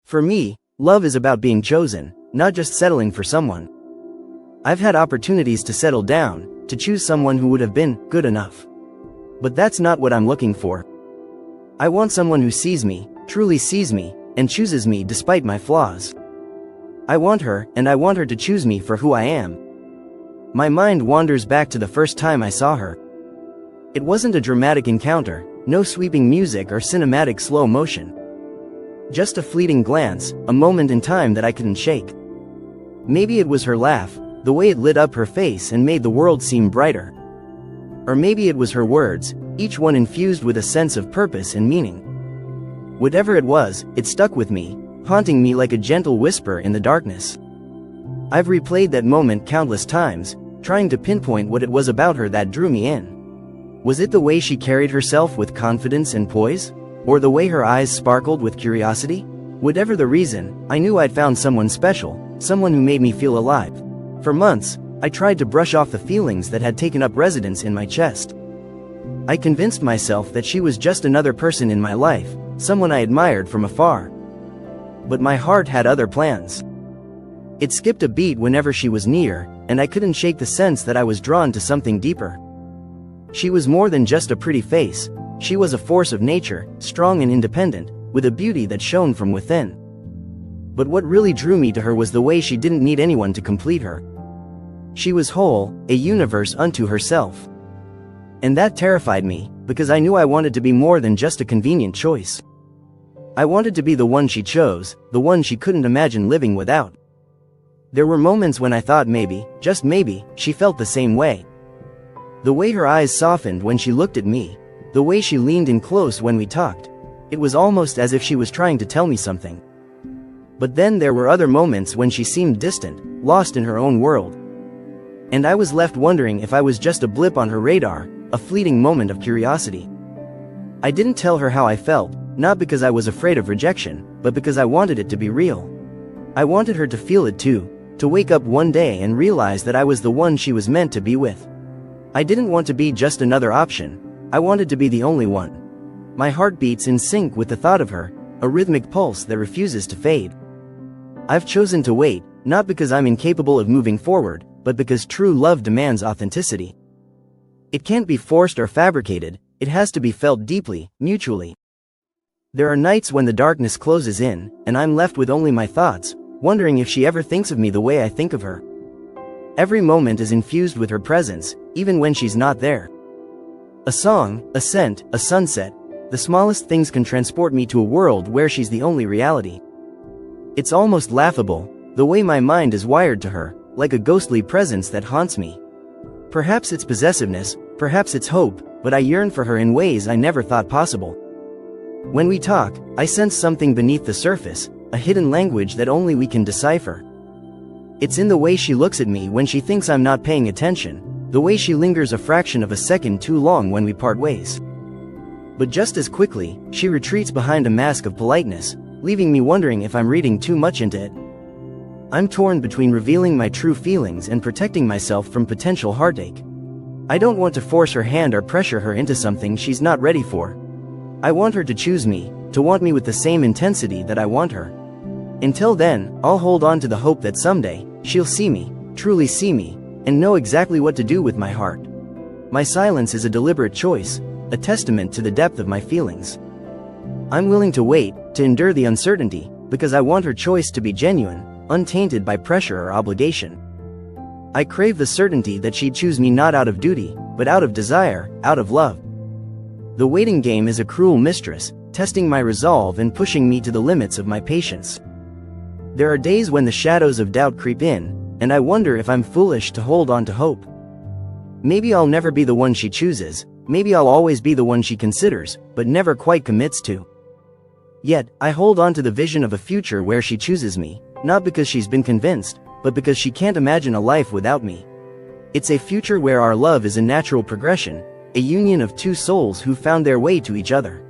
For me, love is about being chosen, not just settling for someone. I've had opportunities to settle down, to choose someone who would have been good enough. But that's not what I'm looking for. I want someone who sees me, truly sees me, and chooses me despite my flaws. I want her, and I want her to choose me for who I am. My mind wanders back to the first time I saw her. It wasn't a dramatic encounter, no sweeping music or cinematic slow motion. Just a fleeting glance, a moment in time that I couldn't shake. Maybe it was her laugh, the way it lit up her face and made the world seem brighter. Or maybe it was her words, each one infused with a sense of purpose and meaning. Whatever it was, it stuck with me, haunting me like a gentle whisper in the darkness. I've replayed that moment countless times, trying to pinpoint what it was about her that drew me in. Was it the way she carried herself with confidence and poise? Or the way her eyes sparkled with curiosity? Whatever the reason, I knew I'd found someone special, someone who made me feel alive. For months, I tried to brush off the feelings that had taken up residence in my chest. I convinced myself that she was just another person in my life, someone I admired from afar. But my heart had other plans. It skipped a beat whenever she was near, and I couldn't shake the sense that I was drawn to something deeper. She was more than just a pretty face. She was a force of nature, strong and independent, with a beauty that shone from within. But what really drew me to her was the way she didn't need anyone to complete her. She was whole, a universe unto herself. And that terrified me, because I knew I wanted to be more than just a convenient choice. I wanted to be the one she chose, the one she couldn't imagine living without. There were moments when I thought maybe, just maybe, she felt the same way. The way her eyes softened when she looked at me, the way she leaned in close when we talked, it was almost as if she was trying to tell me something. But then there were other moments when she seemed distant, lost in her own world. And I was left wondering if I was just a blip on her radar, a fleeting moment of curiosity. I didn't tell her how I felt, not because I was afraid of rejection, but because I wanted it to be real. I wanted her to feel it too, to wake up one day and realize that I was the one she was meant to be with. I didn't want to be just another option, I wanted to be the only one. My heart beats in sync with the thought of her, a rhythmic pulse that refuses to fade. I've chosen to wait, not because I'm incapable of moving forward, but because true love demands authenticity. It can't be forced or fabricated, it has to be felt deeply, mutually. There are nights when the darkness closes in, and I'm left with only my thoughts, wondering if she ever thinks of me the way I think of her. Every moment is infused with her presence, even when she's not there. A song, a scent, a sunset, the smallest things can transport me to a world where she's the only reality. It's almost laughable, the way my mind is wired to her, like a ghostly presence that haunts me. Perhaps it's possessiveness, perhaps it's hope, but I yearn for her in ways I never thought possible. When we talk, I sense something beneath the surface, a hidden language that only we can decipher. It's in the way she looks at me when she thinks I'm not paying attention, the way she lingers a fraction of a second too long when we part ways. But just as quickly, she retreats behind a mask of politeness, leaving me wondering if I'm reading too much into it. I'm torn between revealing my true feelings and protecting myself from potential heartache. I don't want to force her hand or pressure her into something she's not ready for. I want her to choose me, to want me with the same intensity that I want her. Until then, I'll hold on to the hope that someday, she'll see me, truly see me, and know exactly what to do with my heart. My silence is a deliberate choice, a testament to the depth of my feelings. I'm willing to wait, to endure the uncertainty, because I want her choice to be genuine, untainted by pressure or obligation. I crave the certainty that she'd choose me not out of duty, but out of desire, out of love. The waiting game is a cruel mistress, testing my resolve and pushing me to the limits of my patience. There are days when the shadows of doubt creep in, and I wonder if I'm foolish to hold on to hope. Maybe I'll never be the one she chooses, maybe I'll always be the one she considers, but never quite commits to. Yet, I hold on to the vision of a future where she chooses me, not because she's been convinced, but because she can't imagine a life without me. It's a future where our love is a natural progression, a union of two souls who found their way to each other.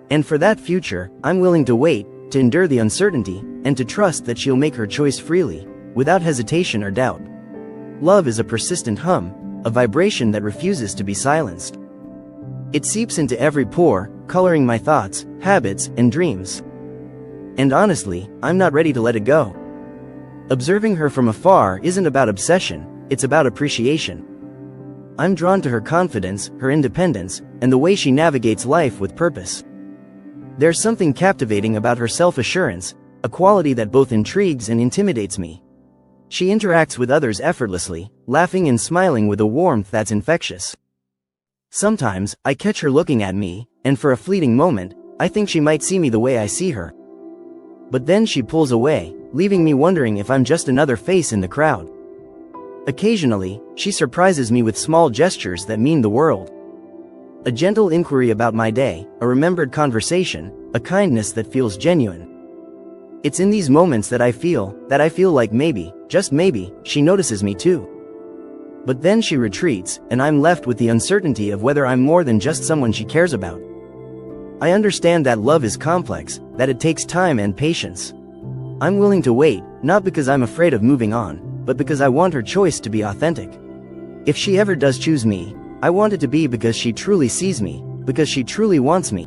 And for that future, I'm willing to wait, to endure the uncertainty, and to trust that she'll make her choice freely, without hesitation or doubt. Love is a persistent hum, a vibration that refuses to be silenced. It seeps into every pore, coloring my thoughts, habits, and dreams. And honestly, I'm not ready to let it go. Observing her from afar isn't about obsession, it's about appreciation. I'm drawn to her confidence, her independence, and the way she navigates life with purpose. There's something captivating about her self-assurance, a quality that both intrigues and intimidates me. She interacts with others effortlessly, laughing and smiling with a warmth that's infectious. Sometimes, I catch her looking at me, and for a fleeting moment, I think she might see me the way I see her. But then she pulls away, leaving me wondering if I'm just another face in the crowd. Occasionally, she surprises me with small gestures that mean the world. A gentle inquiry about my day, a remembered conversation, a kindness that feels genuine. It's in these moments that I feel like maybe, just maybe, she notices me too. But then she retreats, and I'm left with the uncertainty of whether I'm more than just someone she cares about. I understand that love is complex, that it takes time and patience. I'm willing to wait, not because I'm afraid of moving on, but because I want her choice to be authentic. If she ever does choose me, I want it to be because she truly sees me, because she truly wants me.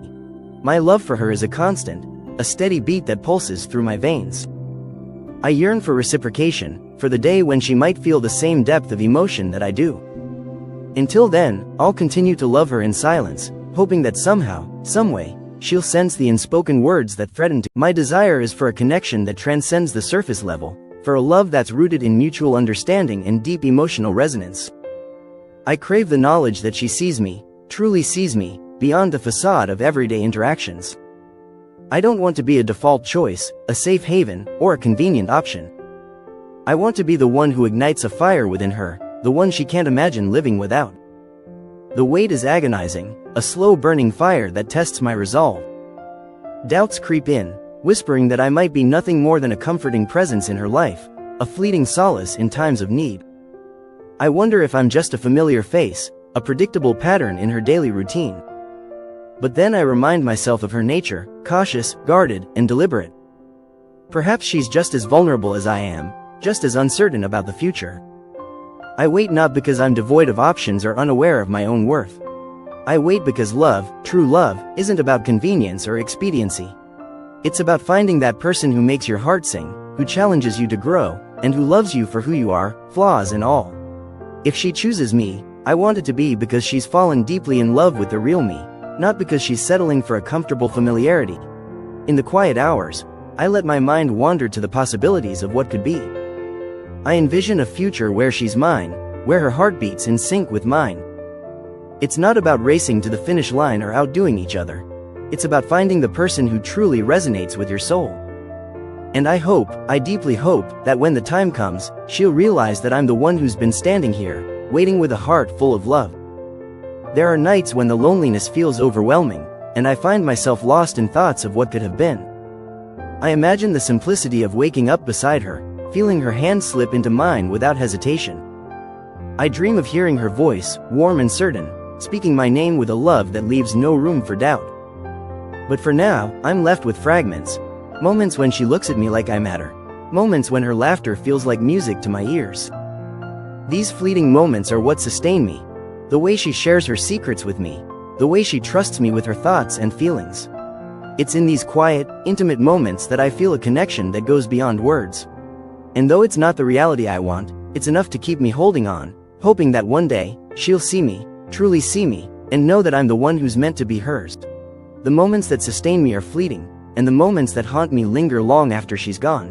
My love for her is a constant, a steady beat that pulses through my veins. I yearn for reciprocation, for the day when she might feel the same depth of emotion that I do. Until then, I'll continue to love her in silence, hoping that somehow, someway, she'll sense the unspoken words that threaten to. My desire is for a connection that transcends the surface level, for a love that's rooted in mutual understanding and deep emotional resonance. I crave the knowledge that she sees me, truly sees me, beyond the facade of everyday interactions. I don't want to be a default choice, a safe haven, or a convenient option. I want to be the one who ignites a fire within her, the one she can't imagine living without. The wait is agonizing, a slow-burning fire that tests my resolve. Doubts creep in, whispering that I might be nothing more than a comforting presence in her life, a fleeting solace in times of need. I wonder if I'm just a familiar face, a predictable pattern in her daily routine. But then I remind myself of her nature, cautious, guarded, and deliberate. Perhaps she's just as vulnerable as I am, just as uncertain about the future. I wait not because I'm devoid of options or unaware of my own worth. I wait because love, true love, isn't about convenience or expediency. It's about finding that person who makes your heart sing, who challenges you to grow, and who loves you for who you are, flaws and all. If she chooses me, I want it to be because she's fallen deeply in love with the real me, not because she's settling for a comfortable familiarity. In the quiet hours, I let my mind wander to the possibilities of what could be. I envision a future where she's mine, where her heart beats in sync with mine. It's not about racing to the finish line or outdoing each other. It's about finding the person who truly resonates with your soul. And I deeply hope, that when the time comes, she'll realize that I'm the one who's been standing here, waiting with a heart full of love. There are nights when the loneliness feels overwhelming, and I find myself lost in thoughts of what could have been. I imagine the simplicity of waking up beside her, feeling her hand slip into mine without hesitation. I dream of hearing her voice, warm and certain, speaking my name with a love that leaves no room for doubt. But for now, I'm left with fragments. Moments when she looks at me like I matter. Moments when her laughter feels like music to my ears. These fleeting moments are what sustain me. The way she shares her secrets with me. The way she trusts me with her thoughts and feelings. It's in these quiet, intimate moments that I feel a connection that goes beyond words. And though it's not the reality I want, it's enough to keep me holding on, hoping that one day, she'll see me, truly see me, and know that I'm the one who's meant to be hers. The moments that sustain me are fleeting, and the moments that haunt me linger long after she's gone.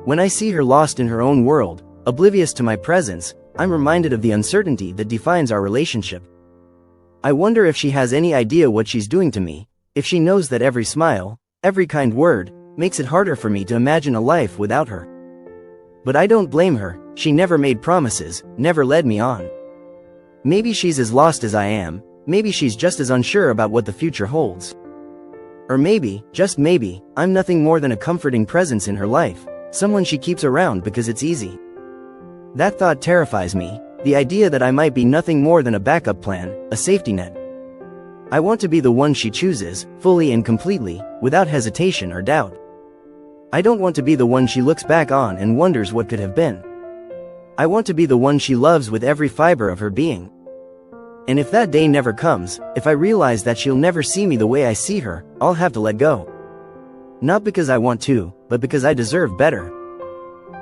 When I see her lost in her own world, oblivious to my presence, I'm reminded of the uncertainty that defines our relationship. I wonder if she has any idea what she's doing to me, if she knows that every smile, every kind word, makes it harder for me to imagine a life without her. But I don't blame her, she never made promises, never led me on. Maybe she's as lost as I am, maybe she's just as unsure about what the future holds. Or maybe, just maybe, I'm nothing more than a comforting presence in her life, someone she keeps around because it's easy. That thought terrifies me, the idea that I might be nothing more than a backup plan, a safety net. I want to be the one she chooses, fully and completely, without hesitation or doubt. I don't want to be the one she looks back on and wonders what could have been. I want to be the one she loves with every fiber of her being. And if that day never comes, if I realize that she'll never see me the way I see her, I'll have to let go. Not because I want to, but because I deserve better.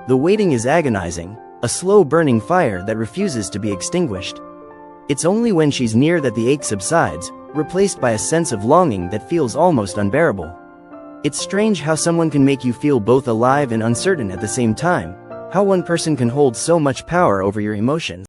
The waiting is agonizing, a slow burning fire that refuses to be extinguished. It's only when she's near that the ache subsides, replaced by a sense of longing that feels almost unbearable. It's strange how someone can make you feel both alive and uncertain at the same time, how one person can hold so much power over your emotions.